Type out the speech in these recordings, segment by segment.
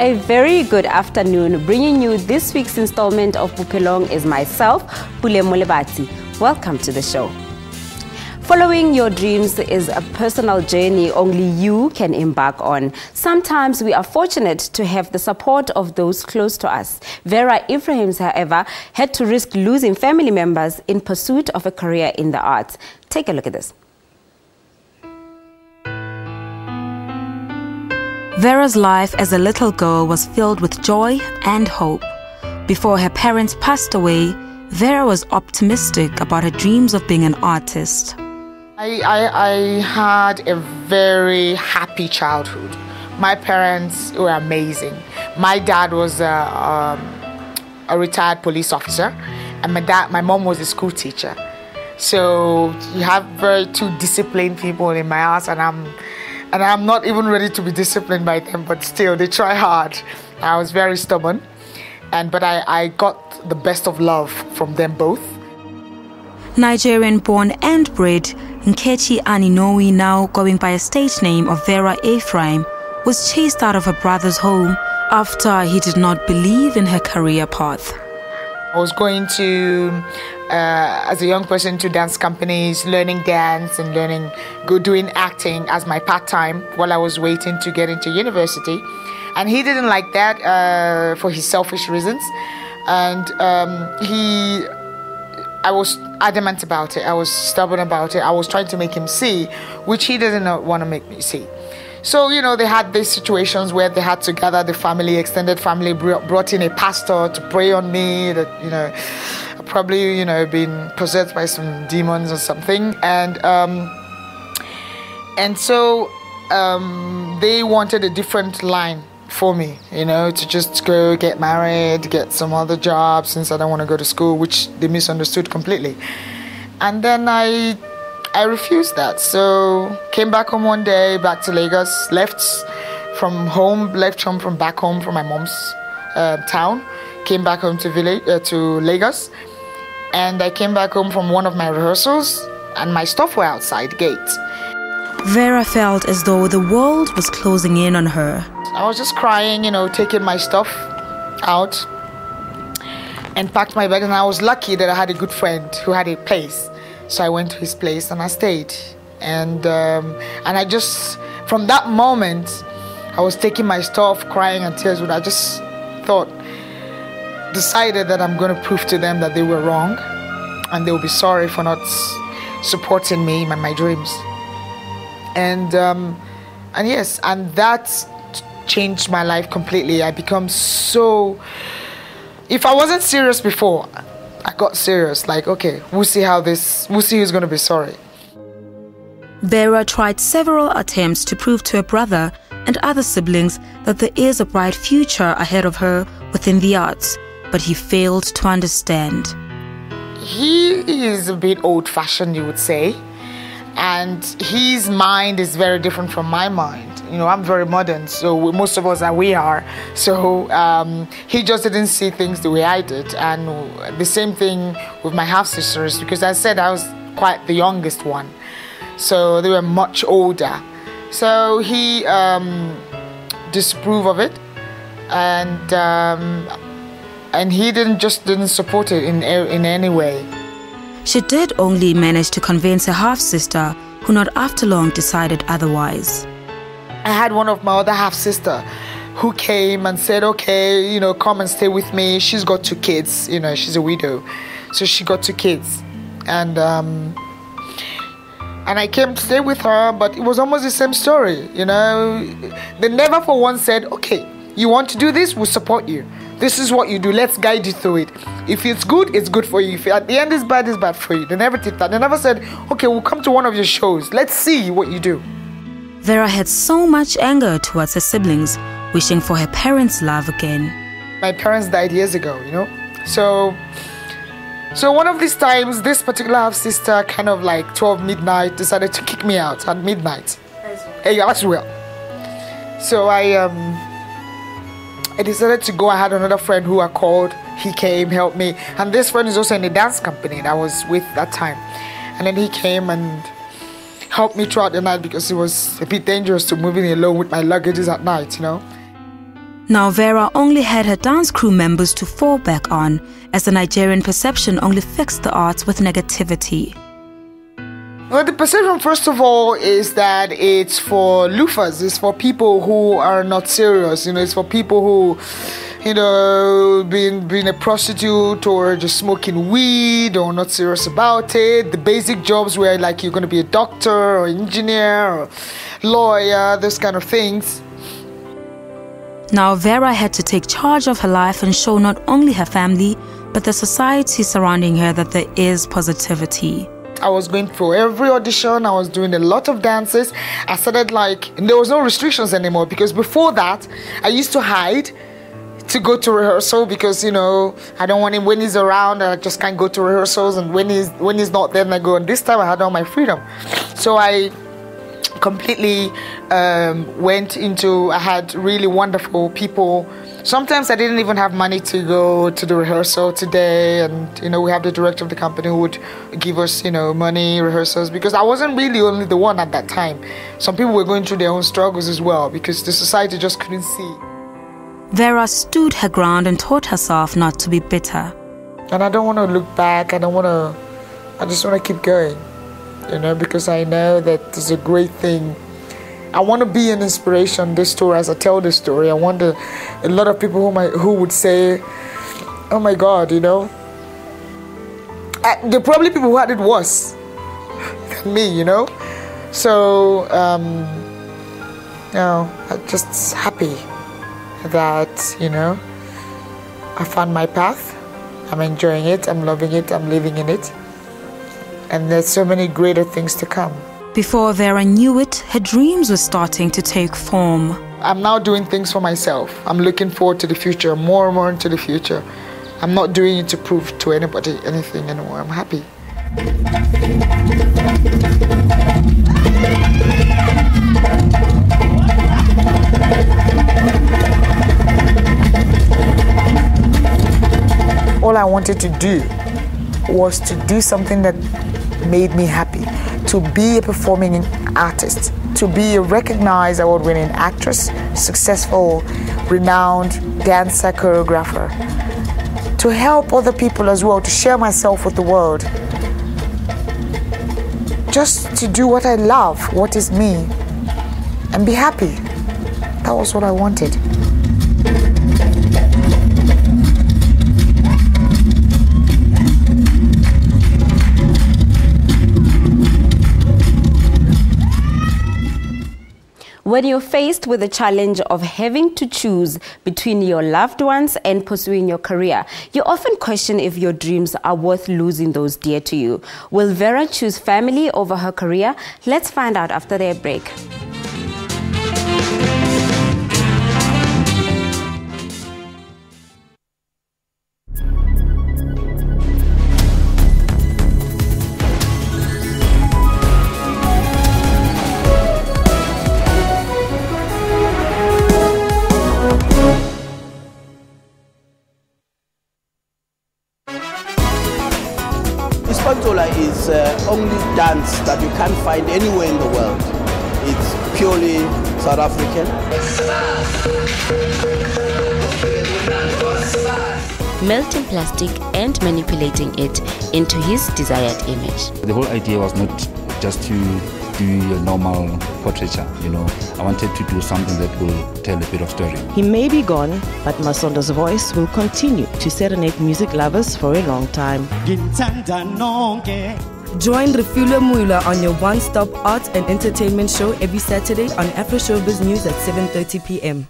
A very good afternoon. Bringing you this week's installment of Bophelong is myself, Pule Molebati. Welcome to the show. Following your dreams is a personal journey only you can embark on. Sometimes we are fortunate to have the support of those close to us. Vera Ephraim, however, had to risk losing family members in pursuit of a career in the arts. Take a look at this. Vera's life as a little girl was filled with joy and hope. Before her parents passed away, Vera was optimistic about her dreams of being an artist. I had a very happy childhood. My parents were amazing. My dad was a retired police officer, and my mom was a school teacher. So you have very two disciplined people in my house, and I'm not even ready to be disciplined by them, but still they try hard. I was very stubborn, but I got the best of love from them both. Nigerian-born and bred, Nkechi Aninowi, now going by a stage name of Vera Ephraim, was chased out of her brother's home after he did not believe in her career path. I was going to, as a young person, to dance companies, learning dance and doing acting as my part-time while I was waiting to get into university. And he didn't like that for his selfish reasons. And I was adamant about it. I was stubborn about it. I was trying to make him see, which he didn't want to make me see. So, they had these situations where they had to gather the family, extended family, brought in a pastor to pray on me that, probably, been possessed by some demons or something. And so they wanted a different line for me, to just go get married, get some other job since I don't want to go to school, which they misunderstood completely. And then I refused that. So came back home one day, back to Lagos, left home from back home from my mom's town, came back home to Lagos, and I came back home from one of my rehearsals, and my stuff were outside the gate. Vera felt as though the world was closing in on her. I was just crying, taking my stuff out and packed my bag. And I was lucky that I had a good friend who had a place. So I went to his place and I stayed. And I just, from that moment, I was taking my stuff, crying and tears. But I just decided that I'm going to prove to them that they were wrong. And they will be sorry for not supporting me and my dreams. And yes, and that changed my life completely. I become so... If I wasn't serious before, I got serious. Like, okay, we'll see who's going to be sorry. Vera tried several attempts to prove to her brother and other siblings that there is a bright future ahead of her within the arts, but he failed to understand. He is a bit old-fashioned, you would say. And his mind is very different from my mind. I'm very modern, so most of us we are. So he just didn't see things the way I did. And the same thing with my half-sisters, because I said I was quite the youngest one. So they were much older. So he disapproved of it. And he didn't support it in any way. She did only manage to convince her half-sister, who not after long decided otherwise. I had one of my other half-sister who came and said, okay, come and stay with me. She's got 2 kids, she's a widow. So she got 2 kids. And I came to stay with her, but it was almost the same story, They never for once said, okay, you want to do this, we'll support you. This is what you do. Let's guide you through it. If it's good for you. If at the end it's bad for you. They never did that. They never said, okay, we'll come to one of your shows. Let's see what you do. Vera had so much anger towards her siblings, wishing for her parents' love again. My parents died years ago, So one of these times, this particular half-sister, kind of like 12 midnight, decided to kick me out at midnight. As well. So I decided to go. I had another friend who I called. He came, helped me. And this friend is also in a dance company that I was with that time. And then he came and helped me throughout the night because it was a bit dangerous to move in alone with my luggages at night, Now Vera only had her dance crew members to fall back on, as the Nigerian perception only fixed the arts with negativity. Well, the perception, first of all, is that it's for loofers. It's for people who are not serious. It's for people who, being a prostitute or just smoking weed or not serious about it. The basic jobs where, like, you're going to be a doctor or engineer or lawyer, those kind of things. Now Vera had to take charge of her life and show not only her family, but the society surrounding her that there is positivity. I was going for every audition. I was doing a lot of dances. I started there was no restrictions anymore, because before that, I used to hide to go to rehearsal because, I don't want him when he's around. I just can't go to rehearsals, and when he's not there, I go. And this time I had all my freedom. So I completely went into, I had really wonderful people. Sometimes I didn't even have money to go to the rehearsal today, and we have the director of the company who would give us money, rehearsals, because I wasn't really only the one at that time. Some people were going through their own struggles as well, because the society just couldn't see. Vera stood her ground and taught herself not to be bitter. And I don't want to look back. I just want to keep going, because I know that it's a great thing. I want to be an inspiration, this story, as I tell this story. I want a lot of people who would say, oh my God, there are probably people who had it worse than me, So, I'm just happy that, I found my path. I'm enjoying it, I'm loving it, I'm living in it. And there's so many greater things to come. Before Vera knew it, her dreams were starting to take form. I'm now doing things for myself. I'm looking forward to the future, more and more into the future. I'm not doing it to prove to anybody anything anymore. I'm happy. All I wanted to do was to do something that made me happy. To be a performing artist, to be a recognized award-winning actress, successful, renowned dancer, choreographer, to help other people as well, to share myself with the world, just to do what I love, what is me, and be happy. That was what I wanted. When you're faced with the challenge of having to choose between your loved ones and pursuing your career, you often question if your dreams are worth losing those dear to you. Will Vera choose family over her career? Let's find out after their break. Ispantola is only dance that you can't find anywhere in the world. It's purely South African. Melting plastic and manipulating it into his desired image. The whole idea was not just to do a normal portraiture, I wanted to do something that will tell a bit of story. He may be gone, but Masondo's voice will continue to serenade music lovers for a long time. Join Refula Muila on your one-stop art and entertainment show every Saturday on Afro Showbiz News at 7:30 p.m.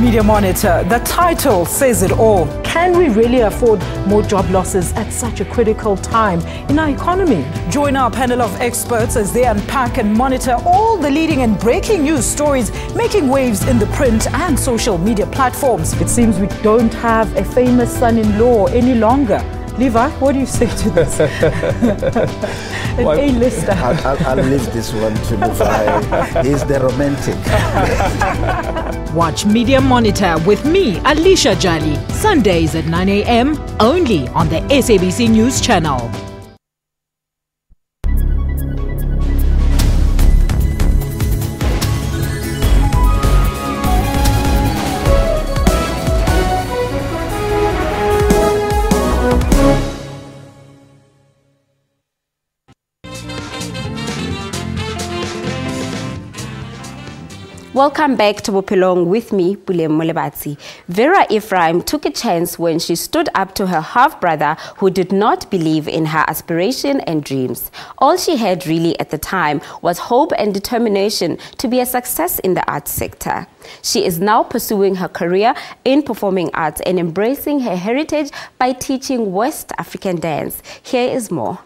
Media Monitor, the title says it all. Can we really afford more job losses at such a critical time in our economy? Join our panel of experts as they unpack and monitor all the leading and breaking news stories making waves in the print and social media platforms. It seems we don't have a famous son-in-law any longer. Levi, what do you say to this? An A-lister. I'll leave this one to Levi. He's the romantic. Watch Media Monitor with me, Alicia Jali, Sundays at 9 a.m. only on the SABC News Channel. Welcome back to Bophelong with me, Pule Molebatsi. Vera Ephraim took a chance when she stood up to her half-brother who did not believe in her aspiration and dreams. All she had really at the time was hope and determination to be a success in the arts sector. She is now pursuing her career in performing arts and embracing her heritage by teaching West African dance. Here is more.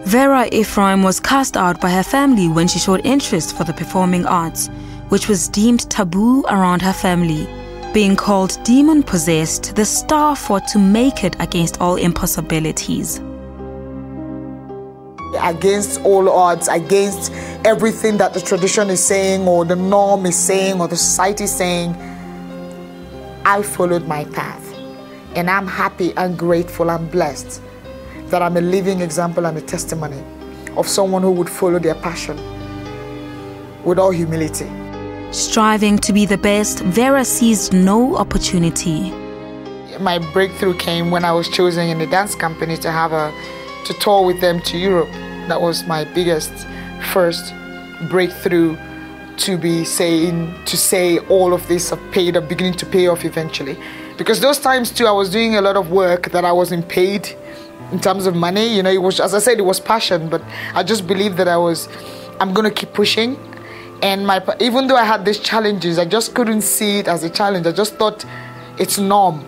Vera Ephraim was cast out by her family when she showed interest for the performing arts, which was deemed taboo around her family. Being called demon-possessed, the star fought to make it against all impossibilities. Against all odds, against everything that the tradition is saying or the norm is saying or the society is saying, I followed my path. And I'm happy and grateful and blessed that I'm a living example and a testimony of someone who would follow their passion with all humility. Striving to be the best, Vera seized no opportunity. My breakthrough came when I was chosen in a dance company to tour with them to Europe. That was my biggest first breakthrough to say all of this have paid up, beginning to pay off eventually. Because those times too, I was doing a lot of work that I wasn't paid in terms of money. You know, it was, as I said, it was passion, but I just believed that I'm going to keep pushing. And even though I had these challenges, I just couldn't see it as a challenge. I just thought it's norm.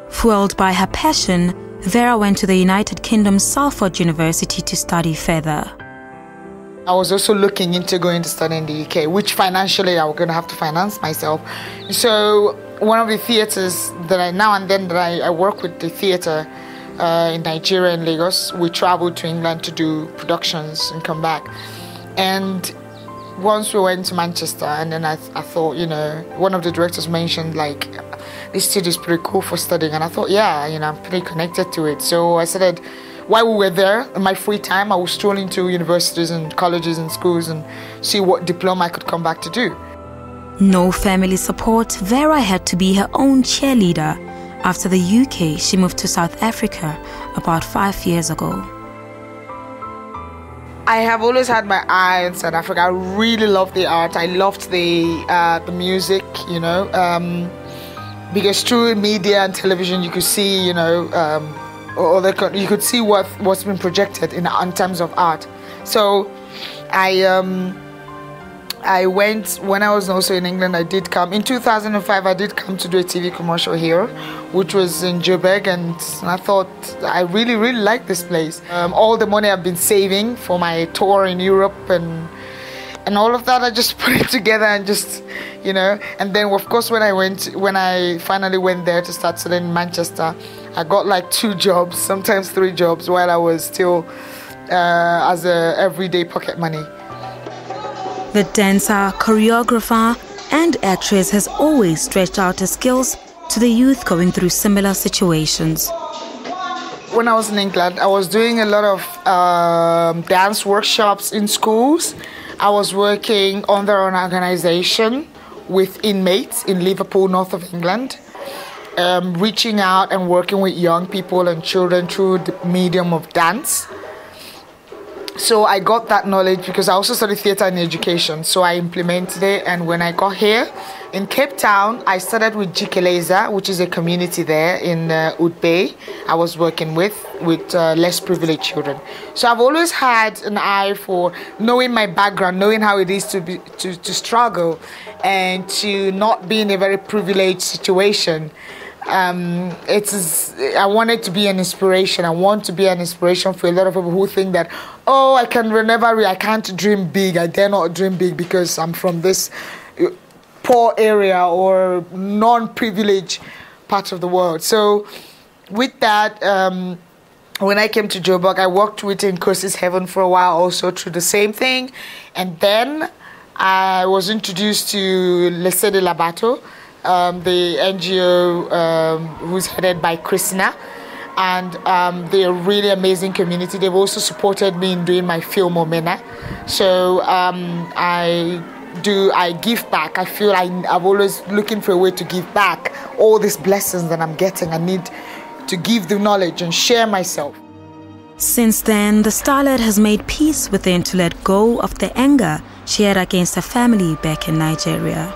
Fueled by her passion, Vera went to the United Kingdom's Salford University to study further. I was also looking into going to study in the UK, which financially I was going to have to finance myself. So one of the theatres that I work with, the theatre in Nigeria and Lagos, we traveled to England to do productions and come back. And once we went to Manchester, and then I thought, you know, one of the directors mentioned like, this studio is pretty cool for studying, and I thought, yeah, you know, I'm pretty connected to it. So I started, while we were there, in my free time, I was strolling to universities and colleges and schools and see what diploma I could come back to do. No family support, Vera had to be her own cheerleader. After the UK, she moved to South Africa about 5 years ago. I have always had my eye on South Africa. I really loved the art. I loved the music, you know, because through media and television you could see, you know, you could see what's been projected in terms of art. So I went, when I was also in England, I did come. In 2005, I did come to do a TV commercial here, which was in Joburg, and I thought, I really, really like this place. All the money I've been saving for my tour in Europe and all of that, I just put it together and just, you know. And then, of course, when I finally went there to start studying in Manchester, I got like 2 jobs, sometimes 3 jobs, while I was still as a everyday pocket money. The dancer, choreographer, and actress has always stretched out her skills to the youth going through similar situations. When I was in England, I was doing a lot of dance workshops in schools. I was working under an organization with inmates in Liverpool, north of England, reaching out and working with young people and children through the medium of dance. So I got that knowledge because I also studied theatre and education, so I implemented it. And when I got here in Cape Town, I started with Jikeleza, which is a community there in Oud Bay. I was working with less privileged children. So I've always had an eye for knowing my background, knowing how it is to struggle and to not be in a very privileged situation. I wanted to be an inspiration. I want to be an inspiration for a lot of people who think that, oh, I can't dream big. I dare not dream big because I'm from this poor area or non-privileged part of the world. So with that, when I came to Joburg, I worked with Nkosi's Heaven for a while also through the same thing. And then I was introduced to Laissez de la Bateau, the NGO who's headed by Christina, and they're a really amazing community. They've also supported me in doing my film Omena. So I give back. I feel I'm always looking for a way to give back all these blessings that I'm getting. I need to give the knowledge and share myself. Since then, the starlet has made peace within to let go of the anger she had against her family back in Nigeria.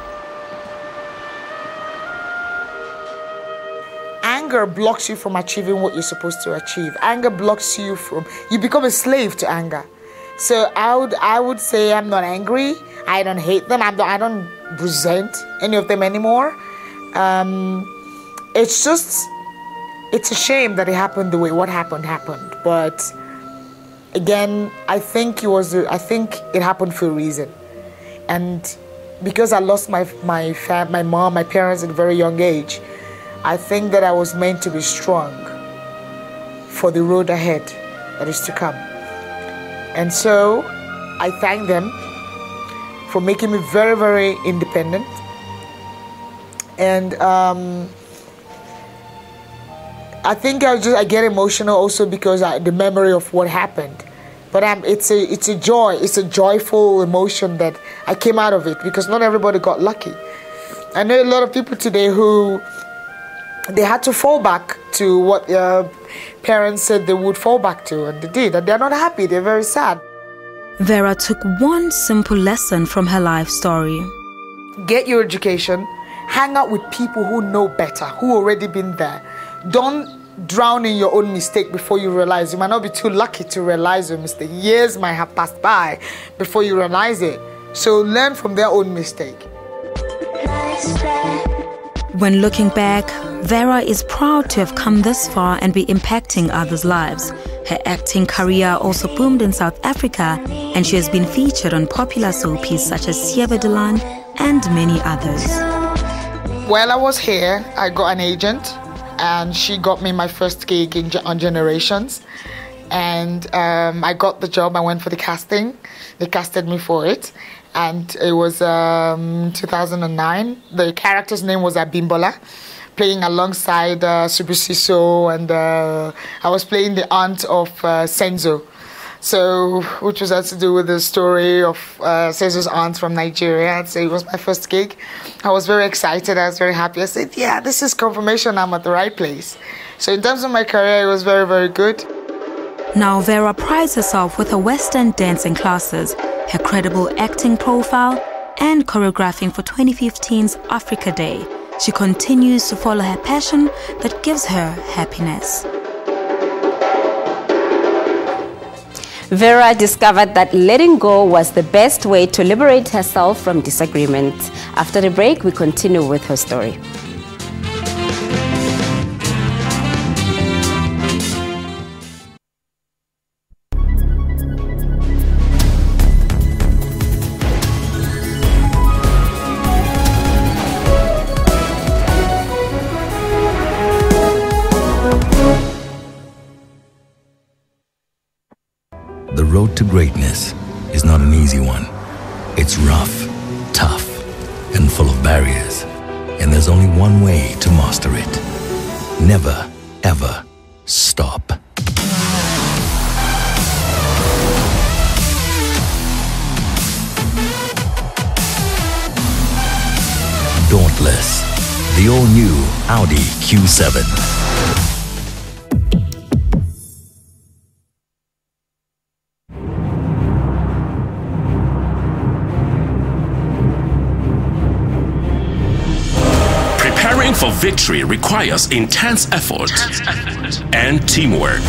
Anger blocks you from achieving what you're supposed to achieve. Anger blocks you from, you become a slave to anger. So I would say I'm not angry. I don't hate them. I don't resent any of them anymore. It's a shame that it happened the way what happened. But again, I think it happened for a reason. And because I lost my mom, my parents at a very young age, I think that I was meant to be strong for the road ahead that is to come. And so I thank them for making me very, very independent. And I think I get emotional also because the memory of what happened. But it's a joyful emotion that I came out of it, because not everybody got lucky. I know a lot of people today who they had to fall back to what their parents said they would fall back to, and they did, and they're not happy, they're very sad. Vera took one simple lesson from her life story. Get your education, hang out with people who know better, who already been there. Don't drown in your own mistake before you realize. You might not be too lucky to realize your mistake. Years might have passed by before you realize it. So learn from their own mistake. When looking back, Vera is proud to have come this far and be impacting others' lives. Her acting career also boomed in South Africa, and she has been featured on popular soapies such as Siebedelan and many others. While I was here, I got an agent, and she got me my first gig on Generations. And I got the job. I went for the casting. They casted me for it. And it was 2009. The character's name was Abimbola, playing alongside Subisiso, and I was playing the aunt of Senzo. So, which was had to do with the story of Senzo's aunt from Nigeria. So it was my first gig. I was very excited. I was very happy. I said, yeah, this is confirmation I'm at the right place. So in terms of my career, it was very, very good. Now Vera prides herself with her Western dancing classes, her credible acting profile, and choreographing for 2015's Africa Day. She continues to follow her passion that gives her happiness. Vera discovered that letting go was the best way to liberate herself from disagreement. After the break, we continue with her story. The road to greatness is not an easy one. It's rough, tough, and full of barriers. And there's only one way to master it. Never, ever stop. Dauntless, the all-new Audi Q7. Preparing for victory requires intense effort and teamwork.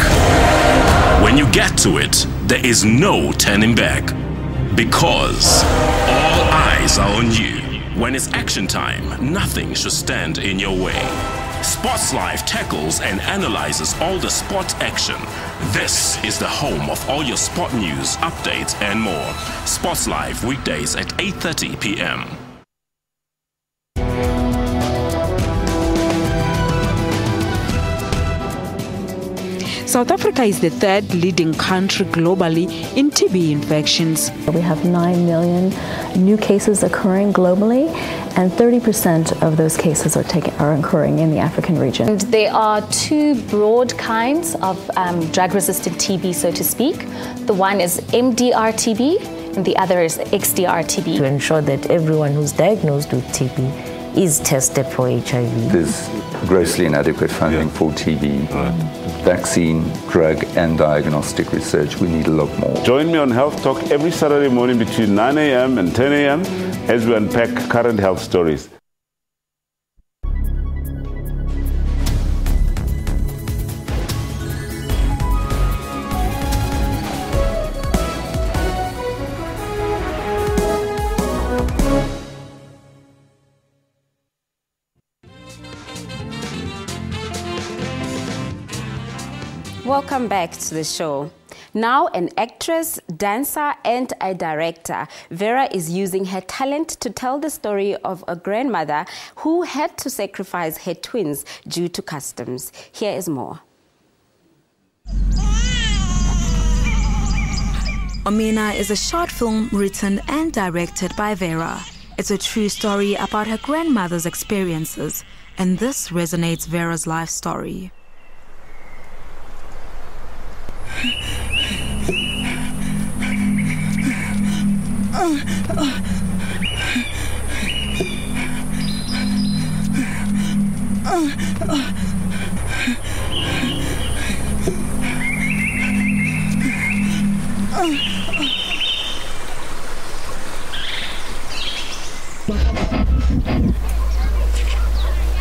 When you get to it, there is no turning back, because all eyes are on you. When it's action time, nothing should stand in your way. Sports Live tackles and analyzes all the sport action. This is the home of all your sport news, updates, and more. Sports Live weekdays at 8:30 p.m. South Africa is the third leading country globally in TB infections. We have 9 million new cases occurring globally, and 30% of those cases are occurring in the African region. And there are two broad kinds of drug-resistant TB, so to speak. The one is MDR TB, and the other is XDR TB. To ensure that everyone who's diagnosed with TB is tested for HIV. There's grossly inadequate funding for TB. vaccine, drug, and diagnostic research. We need a lot more. Join me on Health Talk every Saturday morning between 9 a.m. and 10 a.m. as we unpack current health stories. Welcome back to the show. Now an actress, dancer, and a director, Vera is using her talent to tell the story of a grandmother who had to sacrifice her twins due to customs. Here is more. Omina is a short film written and directed by Vera. It's a true story about her grandmother's experiences, and this resonates Vera's life story.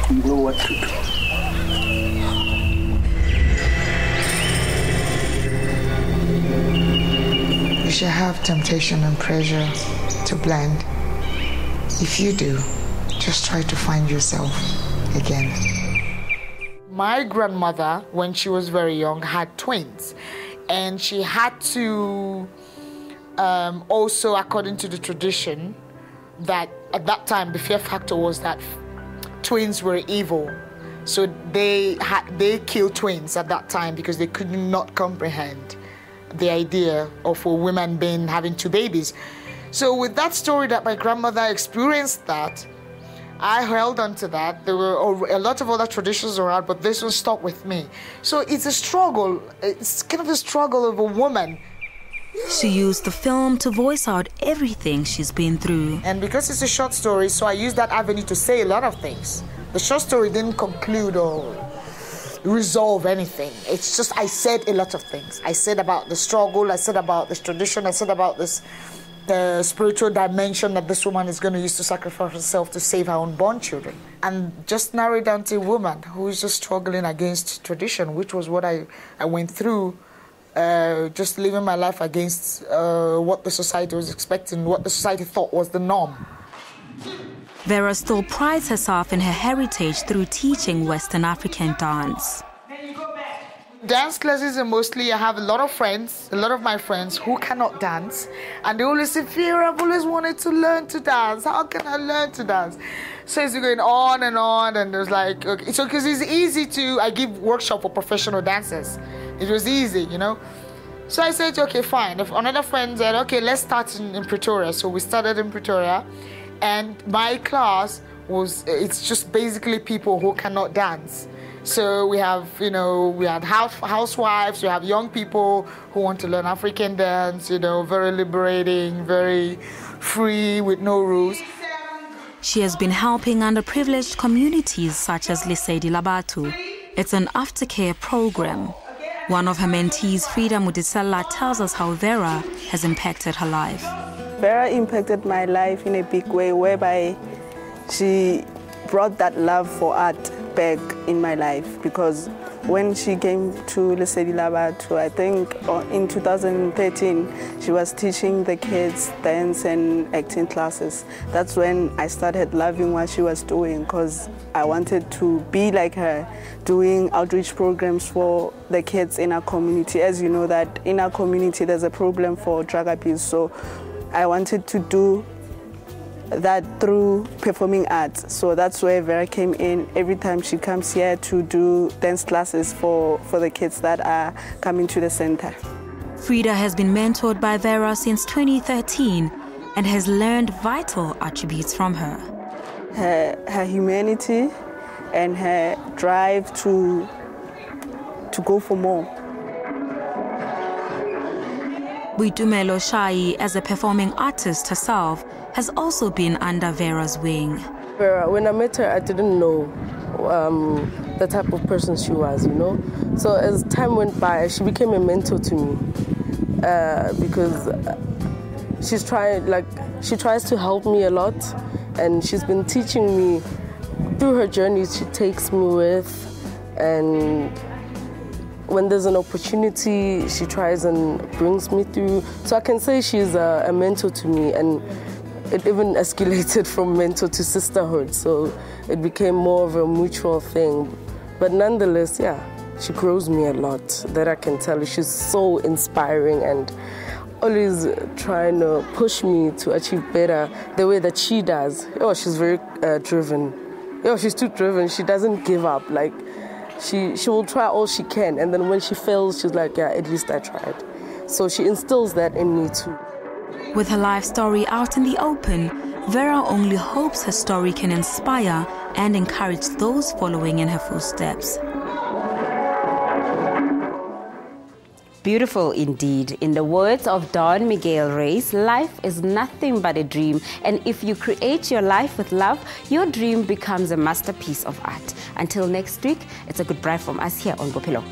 You know what to do. You should have temptation and pressure to blend. If you do, just try to find yourself again. My grandmother, when she was very young, had twins, and she had to also, according to the tradition, that at that time the fear factor was that twins were evil. So they killed twins at that time because they could not comprehend the idea of a woman having two babies. So with that story that my grandmother experienced that, I held on to that. There were a lot of other traditions around, but this one stuck with me. So it's a struggle. It's kind of a struggle of a woman. She used the film to voice out everything she's been through. And because it's a short story, so I used that avenue to say a lot of things. The short story didn't conclude or resolve anything. It's just I said a lot of things. I said about the struggle, I said about this tradition, I said about the spiritual dimension that this woman is going to use to sacrifice herself to save her unborn children. And just narrow it down to a woman who is just struggling against tradition, which was what I went through, just living my life against what the society was expecting, what the society thought was the norm. Vera still prides herself in her heritage through teaching Western African dance. Dance classes are mostly, I have a lot of my friends who cannot dance, and they always say, Vera, I've always wanted to learn to dance. How can I learn to dance? So it's going on, and there's like, okay, so because it's easy I give workshop for professional dancers. It was easy, you know. So I said, okay, fine. If another friend said, okay, let's start in Pretoria. So we started in Pretoria. And my class it's just basically people who cannot dance. So we have, we had housewives, we have young people who want to learn African dance, very liberating, very free, with no rules. She has been helping underprivileged communities such as Lesedi Labatu. It's an aftercare program. One of her mentees, Frida Mudisela, tells us how Vera has impacted her life. Vera impacted my life in a big way, whereby she brought that love for art back in my life. Because when she came to Lesedi Labatu, I think in 2013, she was teaching the kids dance and acting classes. That's when I started loving what she was doing, because I wanted to be like her, doing outreach programs for the kids in our community. As you know, that in our community there's a problem for drug abuse, so I wanted to do that through performing arts. So that's where Vera came in. Every time she comes here to do dance classes for the kids that are coming to the center. Frida has been mentored by Vera since 2013 and has learned vital attributes from her. Her humanity and her drive to go for more. Buitumelo Shai, as a performing artist herself, has also been under Vera's wing. Vera, when I met her, I didn't know the type of person she was, you know. So as time went by, she became a mentor to me because she tries to help me a lot, and she's been teaching me through her journeys she takes me with, and when there's an opportunity, she tries and brings me through. So I can say she's a mentor to me, and it even escalated from mentor to sisterhood. So it became more of a mutual thing. But nonetheless, yeah, she grows me a lot. That I can tell you. She's so inspiring and always trying to push me to achieve better the way that she does. Oh, she's very driven. Oh, she's too driven. She doesn't give up. Like, she will try all she can, and then when she fails, she's like, yeah, at least I tried. So she instills that in me too. With her life story out in the open, Vera only hopes her story can inspire and encourage those following in her footsteps. Beautiful indeed. In the words of Don Miguel Reyes, life is nothing but a dream, and if you create your life with love, your dream becomes a masterpiece of art. Until next week, it's a goodbye from us here on Bophelong.